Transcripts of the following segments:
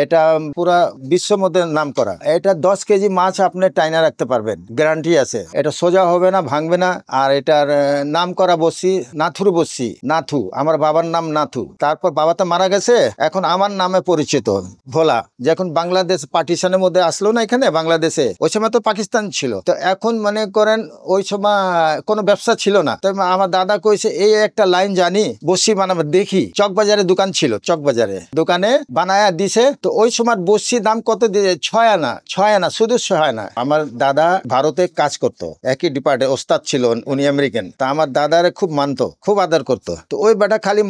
এটা পুরা বিশ্বের মধ্যে নাম করা। এটা 10 কেজি মাছ আপনি টাইনা রাখতে পারবেন, গ্যারান্টি আছে। এটা সোজা হবে না, ভাঙবে না। আর এটার নাম করা বসি নাথুর বসি, নাথু। আমার বাবার নাম নাথু, তারপর বাবা তো মারা গেছে, এখন আমার নামে পরিচিত ভোলা। যখন বাংলাদেশ পার্টিশনের মধ্যে আসলো না এখানে বাংলাদেশে, ওই সময় তো পাকিস্তান ছিল। তো এখন মনে করেন ওই সময় কোনো ব্যবসা ছিল না। তো আমার দাদা কইছে এই একটা লাইন জানি বসি বানাবো। দেখি চকবাজারে দোকান ছিল, চকবাজারে দোকানে বানায়া দিছে। তো ওই সময় বসি দাম কত দিয়ে? 6 আনা, 6 আনা, শুধু 6 আনা। আমার দাদা ভারতে কাজ করতো, একই ডিপার্টে ওস্তাদ ছিল, উনি আমেরিকান। তা আমার দাদারে খুব মানতো, খুব আদর করতো। তো ওই বেটা খালি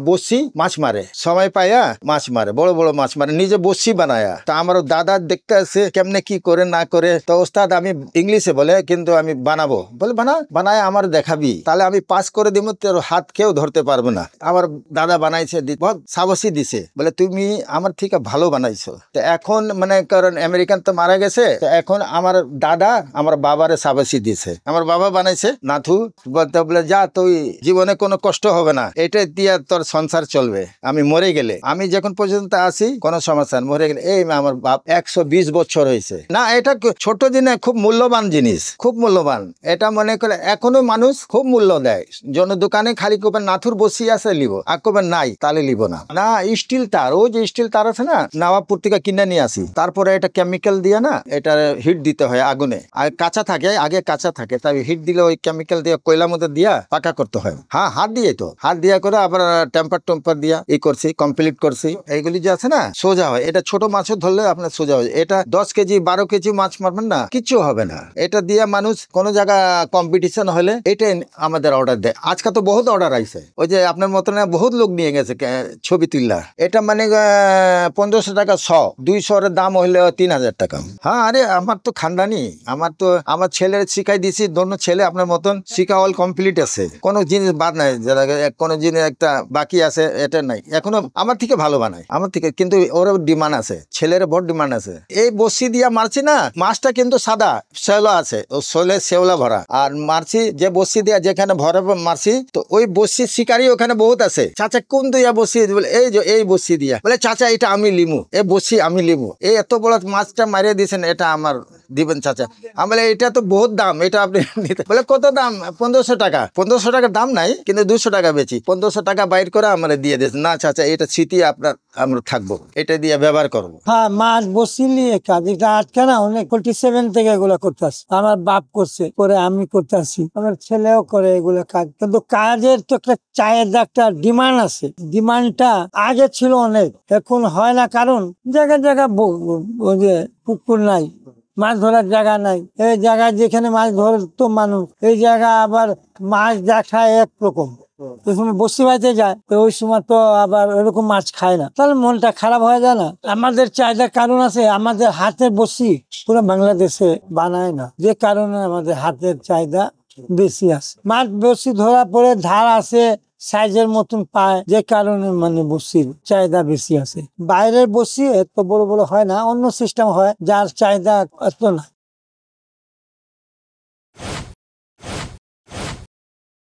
বসি মাছ মারে, সময় পায়া মাছ মারে, বড় বড় মাছ মারে, নিজে বসি বানায়া। তা আমার দাদা দেখতে আছে কেমনে কি করে না করে। তো ওস্তাদ আমি ইংলিশে বলে, কিন্তু আমি বানাবো বলে, বানায় আমার দেখাবি, তাহলে আমি পাস করে দিব, তোর হাত কেউ ধরতে পারবে না। আমার দাদা বানাইছে, বহুত সাবসি দিছে, বলে তুমি আমার থেকে ভালো বানাইছো। তো এখন মানে কারণ আমেরিকান তো মারা গেছে, তো এখন আমার দাদা আমার বাবারে সাবসি দিছে। আমার বাবা বানাইছে নাথু, বলতে বলে যা তুই জীবনে কোনো কষ্ট হবে না, এটা দিয়ে তোর সংসার চলবে। আমি মরে গেলে, আমি যখন পর্যন্ত আসি কোনো সমস্যা, মরে গেলে এই আমার বাপ 120 বছর হয়েছে না। এটা ছোট জিনিস, খুব মূল্যবান জিনিস, খুব মূল্যবান। এটা মনে করে এখনো মানুষ খুব মূল্য দেয়। জন দোকানে খালি করবেন নাথুর বসি আছে লিব, আর করবেন নাই তাহলে লিব না। না স্টিল তার, ওই যে স্টিল তার আছে না, নবাবপুর থেকে কিনে নিয়ে আসি। তারপরে এটা কেমিক্যাল দিয়ে না, এটা হিট দিতে হয় আগুনে। আর কাঁচা থাকে, আগে কাঁচা থাকে, তাই হিট দিলে ওই কেমিক্যাল দিয়ে কয়লার মধ্যে দিয়া পাকা করতে হয়। হ্যাঁ, হাত দিয়ে, তো হাত দিয়া করে আবার টেম্পার দিয়া এই করছি, কমপ্লিট করছি। এইগুলি যে আছে না সোজা হয়। এটা ছোট মাছও ধরলে আপনার সোজা হয়। এটা 10 কেজি 12 কেজি মাছ মারবেন না, কিচ্ছু হবে না। এটা দিয়ে মানুষ কোনো জায়গা কম্পিটিশন হলে এটাই আমাদের অর্ডার দেয়। আজকে তো বহুত অর্ডার আইছে, ওই যে আপনার মতন বহুত লোক নিয়ে গেছে ছবি তুললা। এটা মানে 1500 টাকা 100, 200 এর দাম হইলে 3000 টাকা। হ্যাঁ, আরে আমার তো খানদানি, আমার ছেলের শিখাই দিছি, দোনো ছেলে আপনার মতন শিখা অল কমপ্লিট আছে, কোনো জিনিস বাদ নাই, যারা কোনো জিনিস একটা বাকি আছে এটা নাই। এখনো আমার থেকে ভালো বানায়, আমার থেকে, কিন্তু ওর ডিমান্ড আছে, ছেলের বড় ডিমান্ড আছে। এই বসি দিয়া মারছি না, মাছটা কিন্তু সাদা শেওলা আছে, ও শোলে শেওলা ভরা। আর মারছি যে বসি দিয়া যেখানে ভরা মারছি, তো ওই বসি শিকারি ওখানে বহুত আছে। চাচা কোন দিয়া বসি? বলে এই যে এই বসি দিয়া। বলে চাচা এটা আমি লিমু, এই বসি আমি লিমু, এই এত বড় মাছটা মারিয়ে দিয়েছেন, এটা আমার দিবেন চাচা। আমি বলে এটা তো বহুত দাম, এটা আপনি নিতে। বলে কত দাম? 1500 টাকা। 1500 টাকার দাম নাই, কিন্তু 200 টাকা বেচি। 1500 টাকা বাইর করে আমার দিয়ে দিয়েছে। না চাচা, এটা স্মৃতি আপনার, আমরা থাকবো, এটা দিয়ে ব্যবহার করবো। হ্যাঁ, মাছ বসিলি কাজ, এটা আটকে না অনেক 47 থেকে এগুলো করতে আসি। আমার বাপ করছে, করে আমি করতে আসি, আমার ছেলেও করে এগুলো কাজ। কিন্তু কাজের তো একটা চাহিদা, একটা ডিমান্ড আছে। ডিমান্ডটা আগে ছিল অনেক, এখন হয় না, কারণ জায়গা জায়গা ওই যে পুকুর নাই, মাছ ধরার জায়গা নাই। এই জায়গায় যেখানে মাছ ধরতো মানুষ, এই জায়গা আবার মাছ দেখায় একরকম। ওই সময় বসি বাড়িতে যায়, তো ওই সময় তো আবার এরকম মাছ খায় না, তাহলে মনটা খারাপ হয়ে যায় না? আমাদের চাহিদার কারণ আছে, আমাদের হাতের বসি পুরো বাংলাদেশে বানায় না, যে কারণে আমাদের হাতের চাহিদা বেশি আছে। মাছ বসি ধরার পরে ধার আছে, সাইজের মতন পায়, যে কারণে মানে বসির চাহিদা বেশি আছে। বাইরের বসি এত বড় বড় হয় না, অন্য সিস্টেম হয়, যার চাহিদা এত না।